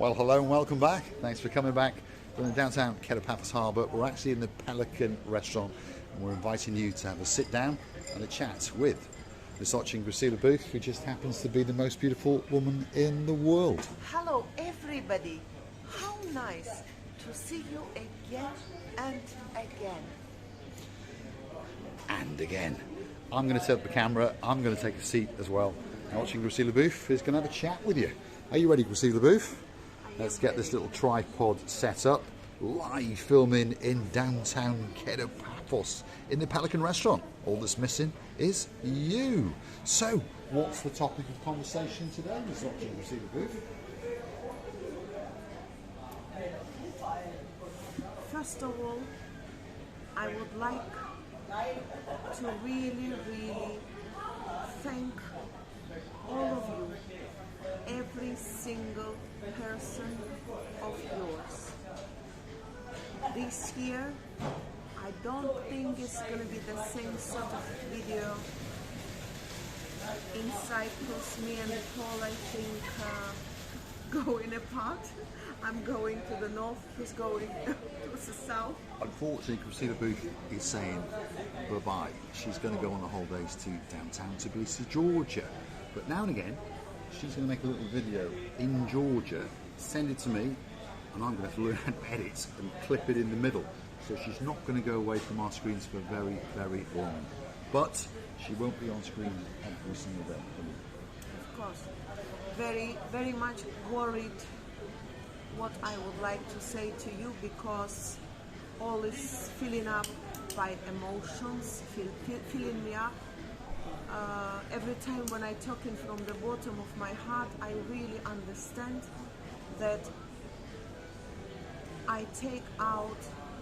Well, hello and welcome back. Thanks for coming back. We're in downtown Kedapapos Harbour. We're actually in the Pelican restaurant and we're inviting you to have a sit down and a chat with Miss Gracila Booth, who just happens to be the most beautiful woman in the world. Hello everybody. How nice to see you again and again. And again. I'm going to set up the camera. I'm going to take a seat as well. Gracila Booth is going to have a chat with you. Are you ready, Gracila Booth? Let's get this little tripod set up. Live filming in downtown Kedapapos in the Pelican restaurant. All that's missing is you. So, what's the topic of conversation today, Miss Gracila Booth? First of all, I would like to really thank all of you, every single person of yours. This year, I don't think it's going to be the same sort of video. In Cyprus, me and Paul, I think, going apart. I'm going to the north, he's going to the south. Unfortunately, Gracila Booth is saying bye-bye. She's going to go on the holidays to downtown Tbilisi, Georgia. But now and again, she's going to make a little video in Georgia, send it to me, and I'm going to have to learn how to edit and clip it in the middle. So she's not going to go away from our screens for very, very long. But she won't be on screen every single day. Of course. Very much worried what I would like to say to you, because all is filling up by emotions, filling me up. Every time when I talk in from the bottom of my heart, I really understand that I take out,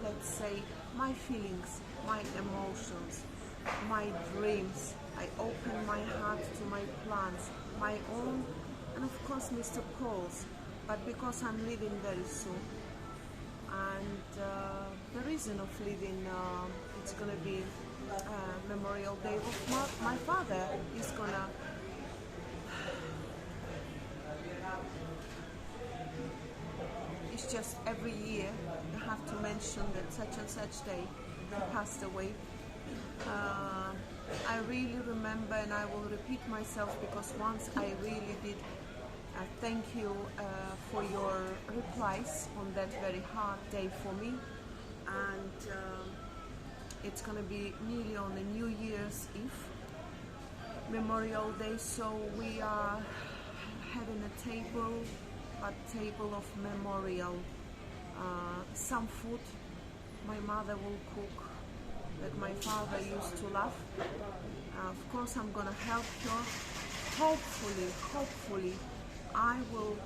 let's say, my feelings, my emotions, my dreams. I open my heart to my plans, my own, and of course Mr. Paul's. But because I'm leaving very soon, and the reason of leaving, it's going to be Memorial Day with my father. Is gonna it's just every year you have to mention that such and such day he passed away. I really remember, and I will repeat myself because once I really did thank you for your replies on that very hard day for me, and it's going to be nearly on the New Year's Eve, Memorial Day, so we are having a table of memorial, some food my mother will cook that my father used to love. Of course I'm going to help her. Hopefully I will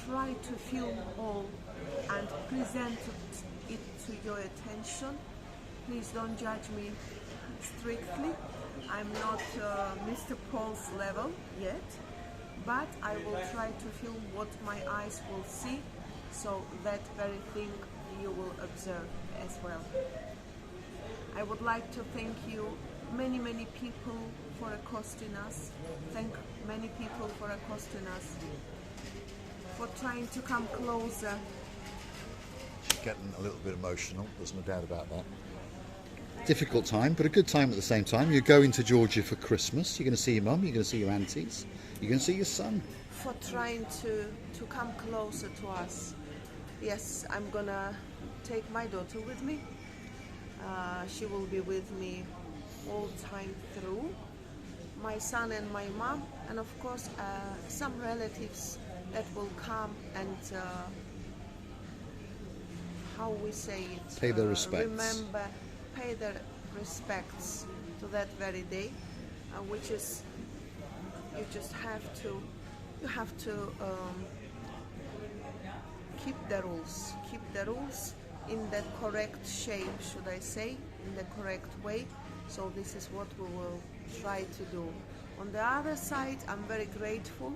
try to film all and present it to your attention. Please don't judge me strictly. I'm not Mr. Paul's level yet, but I will try to film what my eyes will see, so that very thing you will observe as well. I would like to thank you, many people, for accosting us. Thank many people for accosting us, for trying to come closer. She's getting a little bit emotional, there's no doubt about that. Difficult time, but a good time at the same time. You're going to Georgia for Christmas. You're going to see your mum, you're going to see your aunties, you're going to see your son. For trying to come closer to us. Yes, I'm going to take my daughter with me. She will be with me all time through. My son and my mom, and of course some relatives that will come and how we say it, pay their respects. Pay their respects to that very day, which is you have to keep the rules in the correct shape, should I say, in the correct way. So this is what we will try to do. On the other side, I'm very grateful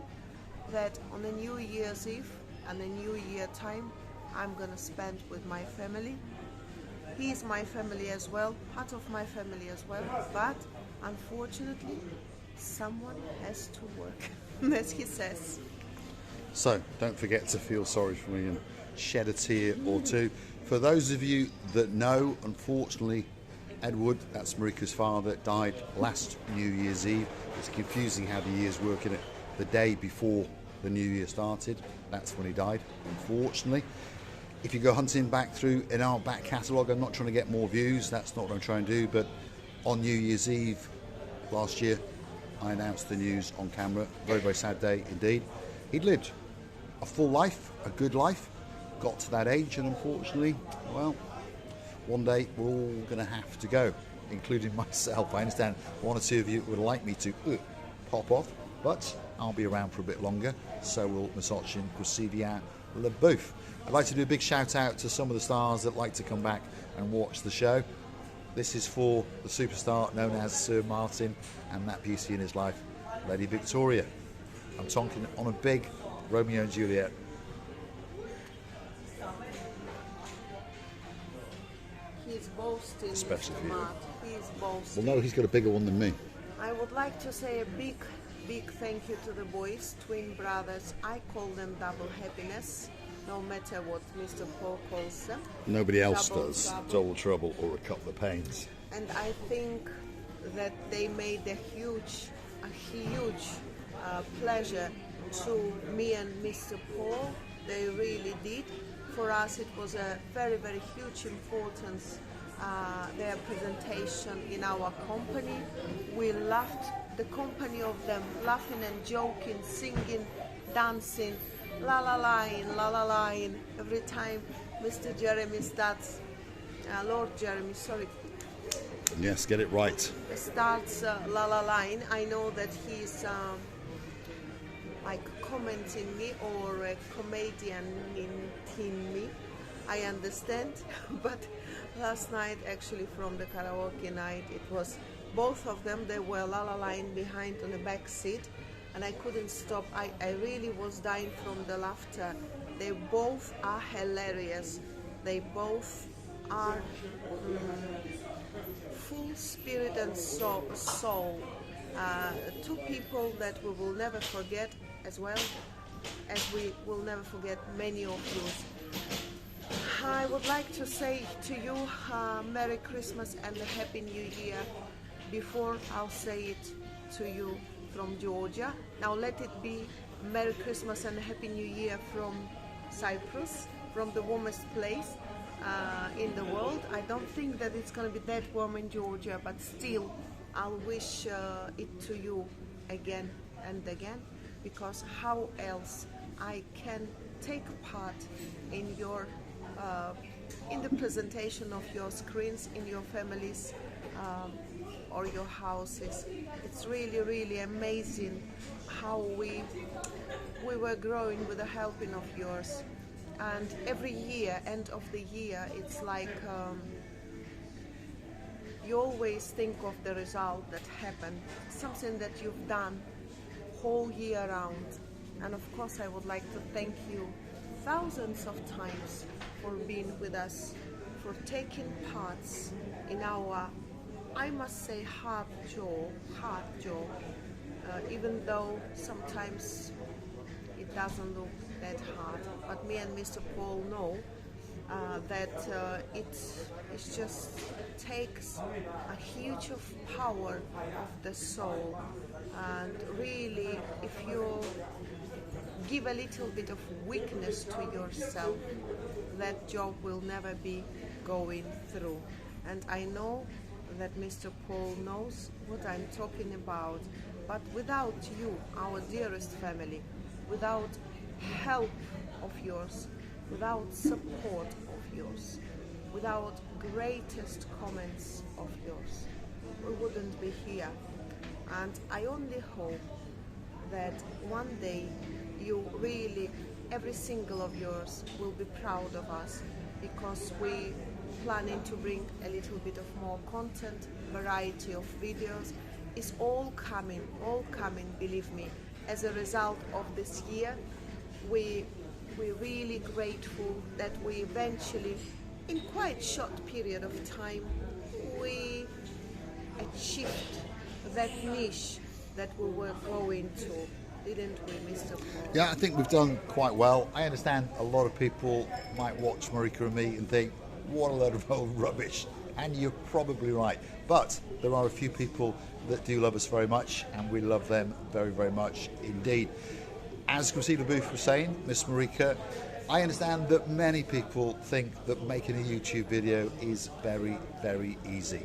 that on the New Year's Eve and the New Year time, I'm gonna spend with my family. He is my family as well, part of my family as well, but unfortunately someone has to work, as he says. So don't forget to feel sorry for me and shed a tear or two. For those of you that know, unfortunately, Edward, that's Marika's father, died last New Year's Eve. It's confusing how the years work in it. The day before the New Year started, that's when he died, unfortunately. If you go hunting back through in our back catalogue, I'm not trying to get more views, that's not what I'm trying to do, but on New Year's Eve last year, I announced the news on camera. Very, very sad day indeed. He'd lived a full life, a good life, got to that age, and unfortunately, well, one day we're all going to have to go, including myself. I understand one or two of you would like me to pop off, but I'll be around for a bit longer, so will Misochin Kusidia Lebouf. I'd like to do a big shout out to some of the stars that like to come back and watch the show. This is for the superstar known as Sir Martin and that beauty in his life, Lady Victoria. I'm tonking on a big Romeo and Juliet. He's boasting, Especially Mr. for you. Matt. He's boasting. Well, no, he's got a bigger one than me. I would like to say a big thank you to the boys, twin brothers. I call them double happiness, no matter what Mr. Paul calls them. Nobody else Double does. trouble. Double trouble or a couple of pains. And I think that they made a huge pleasure to me and Mr. Paul. They really did. For us, it was a very, very huge importance, their presentation in our company. We loved the company of them, laughing and joking, singing, dancing, la-la-line, every time Mr. Jeremy starts, Lord Jeremy, sorry, Yes, get it right. starts la-la-line, I know that he's like commenting me or a comedian in me. I understand, but last night actually from the karaoke night, it was both of them, they were la-la-line behind on the back seat, and I couldn't stop. I really was dying from the laughter. They both are hilarious. They both are full spirit and soul. Two people that we will never forget, as well as we will never forget many of you. I would like to say to you Merry Christmas and a Happy New Year before I'll say it to you from Georgia. Now let it be Merry Christmas and a Happy New Year from Cyprus, from the warmest place in the world. I don't think that it's going to be that warm in Georgia, but still I'll wish it to you again and again, because how else I can take part in your in the presentation of your screens in your families or your houses. It's really, really amazing how we were growing with the helping of yours. And every year, end of the year, it's like you always think of the result that happened, something that you've done whole year round. And of course I would like to thank you thousands of times for being with us, for taking parts in our, I must say, hard job, even though sometimes it doesn't look that hard. But me and Mr. Paul know that it just takes a huge of power of the soul, and really if you give a little bit of weakness to yourself, that job will never be going through. And I know that Mr. Paul knows what I'm talking about, but without you, our dearest family, without help of yours, without support of yours, without greatest comments of yours, we wouldn't be here. And I only hope that one day you really, every single of yours will be proud of us, because we planning to bring a little bit of more content, variety of videos. Is all coming, believe me. As a result of this year, we're really grateful that we eventually, in quite short period of time, we achieved that niche that we were going to. didn't we, Mr. Paul? Yeah, I think we've done quite well. I understand a lot of people might watch Marika and me and think, what a load of old rubbish. And you're probably right. But there are a few people that do love us very much, and we love them very, very much indeed. As Christina Booth was saying, Miss Marika, I understand that many people think that making a YouTube video is very, very easy.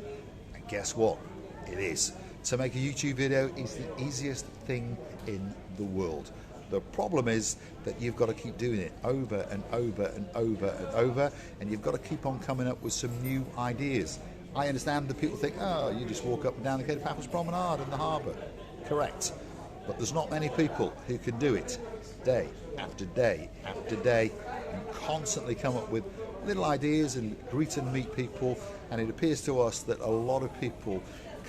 And guess what? It is. To make a YouTube video is the easiest thing in the world. The problem is that you've got to keep doing it over and over and over and over, and you've got to keep on coming up with some new ideas. I understand that people think, oh, you just walk up and down the Cape Papas Promenade in the harbour. Correct. But there's not many people who can do it day after day after day and constantly come up with little ideas and greet and meet people. And it appears to us that a lot of people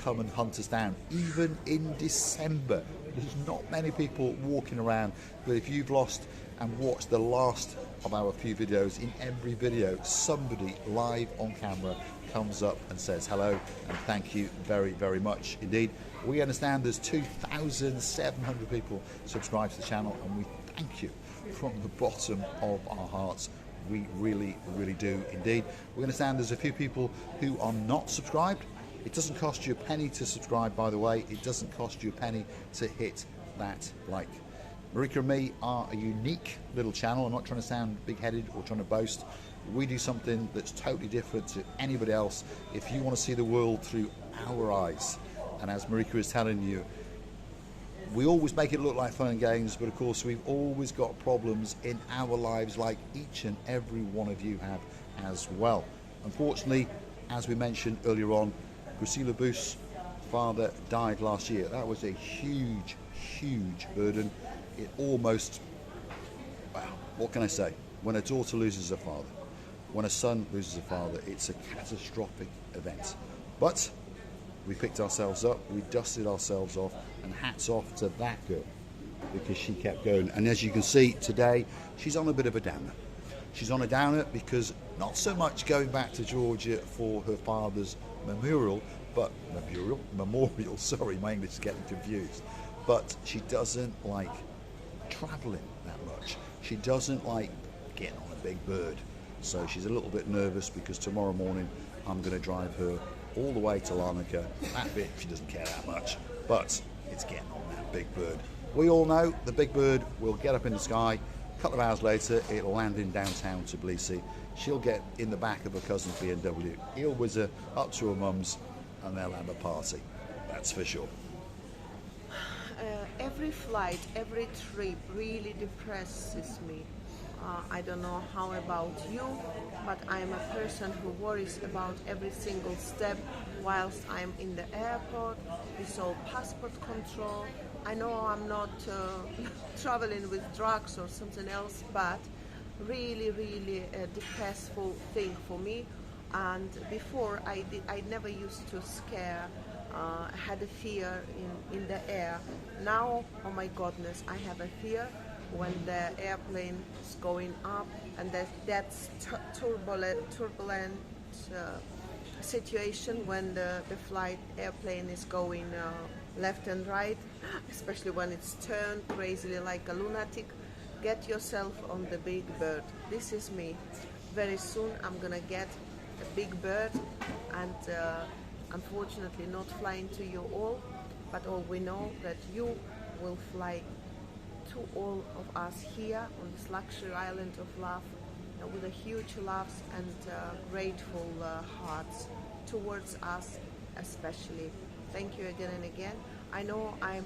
come and hunt us down, even in December. There's not many people walking around, but if you've lost and watched the last of our few videos, in every video somebody live on camera comes up and says hello and thank you very, very much indeed. We understand there's 2,700 people subscribed to the channel, and we thank you from the bottom of our hearts. We really, really do indeed. We understand there's a few people who are not subscribed. It doesn't cost you a penny to subscribe, by the way. It doesn't cost you a penny to hit that like. Marika and me are a unique little channel. I'm not trying to sound big-headed or trying to boast. We do something that's totally different to anybody else. If you want to see the world through our eyes, and as Marika is telling you, we always make it look like fun and games, but of course we've always got problems in our lives like each and every one of you have as well. Unfortunately, as we mentioned earlier on, Priscilla Booth's father died last year. That was a huge, huge burden. It almost, well, what can I say? When a daughter loses a father, when a son loses a father, it's a catastrophic event. But we picked ourselves up, we dusted ourselves off, and hats off to that girl, because she kept going. And as you can see today, she's on a bit of a downer. She's on a downer because not so much going back to Georgia for her father's memorial, sorry, my English is getting confused. But she doesn't like traveling that much. She doesn't like getting on a big bird. So she's a little bit nervous because tomorrow morning I'm going to drive her all the way to Larnaca. That bit she doesn't care that much, but it's getting on that big bird. We all know the big bird will get up in the sky. A couple of hours later, it'll land in downtown Tbilisi. She'll get in the back of her cousin's BMW. He'll whiz her up to her mum's, and they'll have a party. That's for sure. Every flight, every trip really depresses me. I don't know how about you, but I'm a person who worries about every single step whilst I'm in the airport. It's all passport control. I know I'm not traveling with drugs or something else, but really, really a depressful thing for me. And before I never used to scare. I had a fear in the air. Now, oh my goodness, I have a fear when the airplane is going up, and that's turbulent situation when the airplane is going left and right, especially when it's turned crazily like a lunatic. Get yourself on the big bird. This is me. Very soon I'm gonna get a big bird, and unfortunately not flying to you all, but all we know that you will fly to all of us here on this luxury island of love, with a huge love and grateful hearts towards us especially. Thank you again and again. I know I'm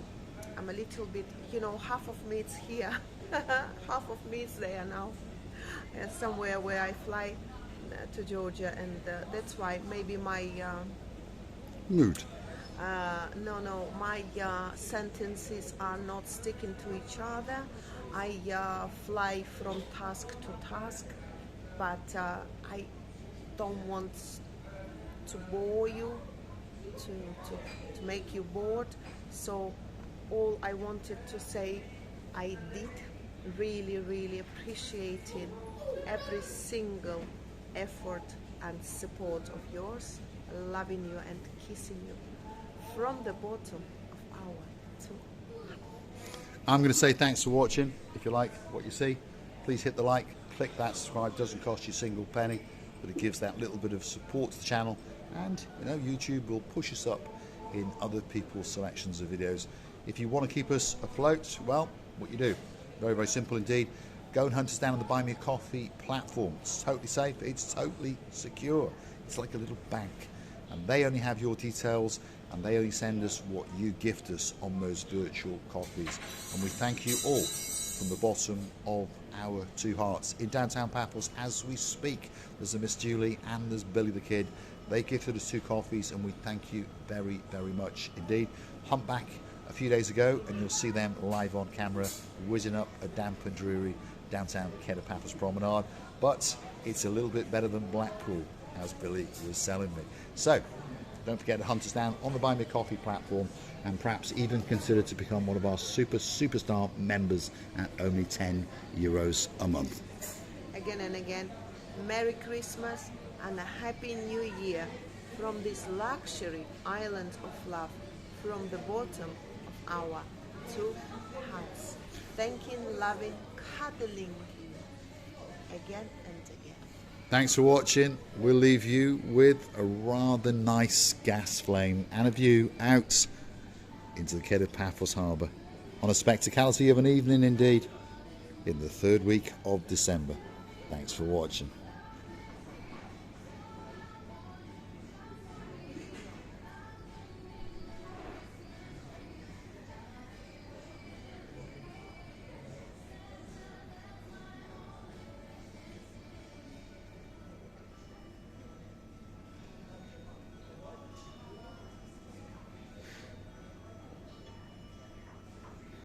a little bit, half of me is here, half of me is there now, somewhere where I fly to Georgia, and that's why maybe my mood. My sentences are not sticking to each other. I fly from task to task, but I don't want to bore you, to make you bored. So all I wanted to say, I did really, really appreciated every single effort and support of yours, loving you and kissing you from the bottom of our soul. I'm going to say thanks for watching. If you like what you see, please hit the like, click that subscribe. Doesn't cost you a single penny, but it gives that little bit of support to the channel, and YouTube will push us up in other people's selections of videos. If you want to keep us afloat, well, what you do, very, very simple indeed. Go and hunt us down on the Buy Me a Coffee platform. It's totally safe, it's totally secure. It's like a little bank, and they only have your details, and they only send us what you gift us on those virtual coffees. And we thank you all from the bottom of our two hearts. In downtown Paphos, as we speak, there's a Miss Julie and there's Billy the Kid. They gifted us 2 coffees, and we thank you very, very much indeed. Hunt back a few days ago and you'll see them live on camera, whizzing up a damp and dreary downtown Kedar Paphos promenade. But it's a little bit better than Blackpool, as Billy was selling me. So don't forget to hunt us down on the Buy Me a Coffee platform, and perhaps even consider to become one of our superstar members at only €10 a month. Again and again, Merry Christmas and a Happy New Year from this luxury island of love, from the bottom of our two hearts. Thanking, loving, cuddling you again and again. Thanks for watching. We'll leave you with a rather nice gas flame and a view out into the Kedar Paphos harbour on a spectacality of an evening indeed in the 3rd week of December. Thanks for watching.